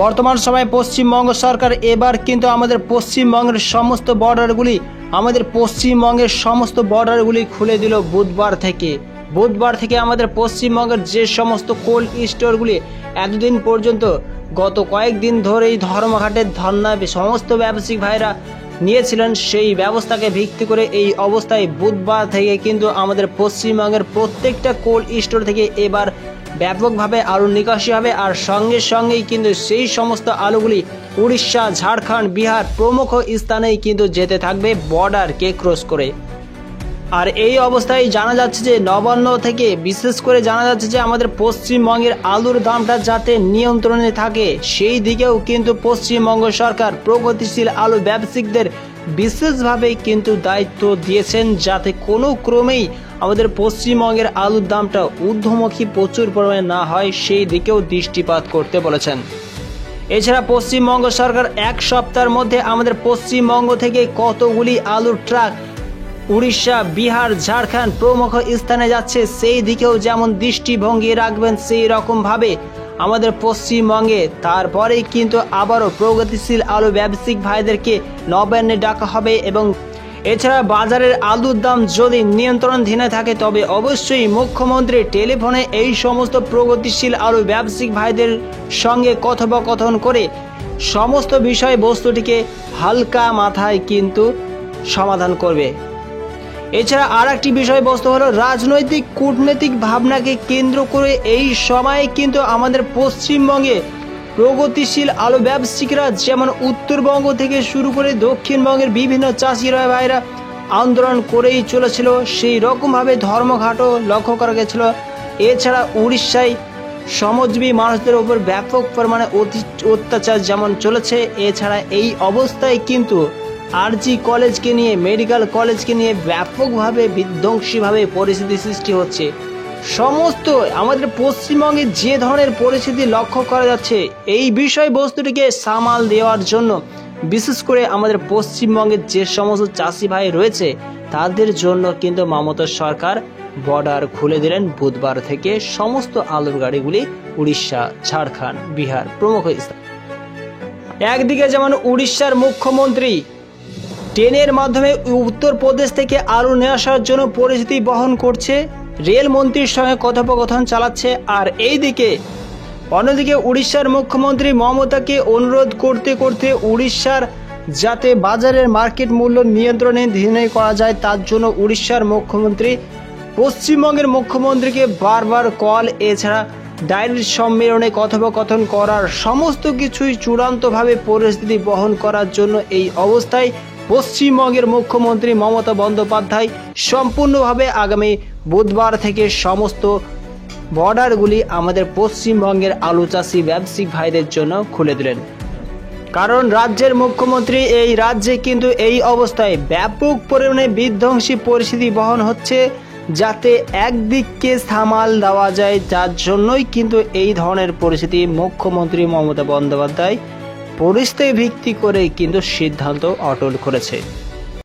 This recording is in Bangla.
বর্তমান সময়ে পশ্চিমবঙ্গ সরকার এবার কিন্তু আমাদের পশ্চিমবঙ্গের সমস্ত বর্ডারগুলি খুলে দিল বুধবার থেকে আমাদের পশ্চিমবঙ্গের যে সমস্ত কোল্ড স্টোরগুলি এতদিন পর্যন্ত গত কয়েকদিন ধরেই ধর্মঘাটের ধর্নায় সমস্ত ব্যবসায়িক ভাইরা নিয়েছিলেন, সেই ব্যবস্থাকে ভিত্তি করে এই অবস্থায় বুধবার থেকে কিন্তু আমাদের পশ্চিমবঙ্গের প্রত্যেকটা কোল্ড স্টোর থেকে এবার ব্যাপকভাবে আলু নিকাশি হবে। আর সঙ্গেই কিন্তু সেই সমস্ত আলুগুলি উড়িষ্যা, ঝাড়খণ্ড, বিহার প্রমুখ স্থানেই কিন্তু যেতে থাকবে বর্ডারকে ক্রস করে। আর এই অবস্থায় জানা যাচ্ছে যে নবান্ন থেকে বিশেষ করে জানা যাচ্ছে যে আমাদের পশ্চিমবঙ্গের আলুর দামটা যাতে নিয়ন্ত্রণে থাকে, সেই দিকেও কিন্তু পশ্চিমবঙ্গ সরকার প্রগতিশীল আলু ব্যবসায়িকদের বিশেষভাবে কিন্তু দায়িত্ব দিয়েছেন, যাতে কোনো ক্রমেই আমাদের পশ্চিমবঙ্গের আলুর দামটা ঊর্ধ্বমুখী প্রচুর পরিমাণে না হয়, সেই দিকেও দৃষ্টিপাত করতে বলেছেন। এছাড়া পশ্চিমবঙ্গ সরকার এক সপ্তাহের মধ্যে আমাদের পশ্চিমবঙ্গ থেকে কতগুলি আলুর ট্রাক উড়িষ্যা, বিহার, ঝাড়খণ্ড প্রমুখ স্থানে যাচ্ছে, সেই দিকেও যেমন দৃষ্টিভঙ্গি রাখবেন, সেই রকমভাবে আমাদের পশ্চিমবঙ্গে তারপরেই কিন্তু আবারও প্রগতিশীল আলু ব্যবসায়িক ভাইদেরকে নবান্নে ডাকা হবে। এবং এছাড়া বাজারের আলুর দাম যদি নিয়ন্ত্রণাধীনে থাকে তবে অবশ্যই মুখ্যমন্ত্রী টেলিফোনে এই সমস্ত প্রগতিশীল আলু ব্যবসায়িক ভাইদের সঙ্গে কথোপকথন করে সমস্ত বিষয়বস্তুটিকে হালকা মাথায় কিন্তু সমাধান করবে। এছাড়া আর একটি বিষয়বস্তু হলো রাজনৈতিক কূটনৈতিক ভাবনাকে কেন্দ্র করে এই সময়ে কিন্তু আমাদের পশ্চিমবঙ্গে প্রগতিশীল আলু ব্যবসায়িকরা যেমন উত্তরবঙ্গ থেকে শুরু করে দক্ষিণবঙ্গের বিভিন্ন চাষিরা ভাইরা আন্দোলন করেই চলেছিল, সেই রকমভাবে ধর্মঘাটও লক্ষ্য করা গেছিল। এছাড়া উড়িষ্যায় শ্রমজীবী মানুষদের উপর ব্যাপক পরিমাণে অত্যাচার যেমন চলেছে। এছাড়া এই অবস্থায় কিন্তু আরজি কলেজকে নিয়ে, মেডিকেল কলেজকে নিয়ে ব্যাপকভাবে বিধ্বংসীভাবে পরিস্থিতি সৃষ্টি হচ্ছে। সমস্ত আমাদের পশ্চিমবঙ্গে যে ধরনের পরিস্থিতি লক্ষ্য করা যাচ্ছে, এই বিষয়বস্তুটিকে সামাল দেওয়ার জন্য বিশেষ করে আমাদের পশ্চিমবঙ্গের যে সমস্ত চাষি ভাই রয়েছে তাদের জন্য কিন্তু মমতা সরকার বর্ডার খুলে দিলেন বুধবার থেকে সমস্ত আলুর গাড়িগুলি উড়িষ্যা, ঝাড়খণ্ড, বিহার প্রমুখ স্থান। একদিকে যেমন উড়িষ্যার মুখ্যমন্ত্রী ট্রেনের মাধ্যমে উত্তরপ্রদেশ থেকে আলু নিয়ে আসার জন্য পরিস্থিতি বহন করছে, রেলমন্ত্রীর সঙ্গে কথোপকথন চালাচ্ছে। আর অন্যদিকে উড়িষ্যার মুখ্যমন্ত্রী মমতাকে অনুরোধ করতে উড়িষ্যার যাতে বাজারের মার্কেট মূল্য নিয়ন্ত্রণাধীনে করা যায় তার জন্য উড়িষ্যার মুখ্যমন্ত্রী পশ্চিমবঙ্গের মুখ্যমন্ত্রীকে বারবার কল, এছাড়া ডায়েরি সম্মেলনে কথোপকথন করার সমস্ত কিছুই চূড়ান্তভাবে পরিস্থিতি বহন করার জন্য এই অবস্থায় পশ্চিমবঙ্গের মুখ্যমন্ত্রী মমতা বন্দ্যোপাধ্যায় সম্পূর্ণভাবে আগামী বুধবার থেকে সমস্ত বর্ডারগুলি আমাদের পশ্চিমবঙ্গের আলু চাষি ব্যবসায়িক ভাইদের জন্য খুলে দিলেন। কারণ রাজ্যের মুখ্যমন্ত্রী এই রাজ্যে কিন্তু এই অবস্থায় ব্যাপক পরিমাণে বিধ্বংসী পরিস্থিতি বহন হচ্ছে, যাতে একদিককে সামাল দেওয়া যায়, যার জন্যই কিন্তু এই ধরনের পরিস্থিতি মুখ্যমন্ত্রী মমতা বন্দ্যোপাধ্যায় পরিস্থিতি ভিত্তি করে কিন্তু সিদ্ধান্ত অটল করেছে।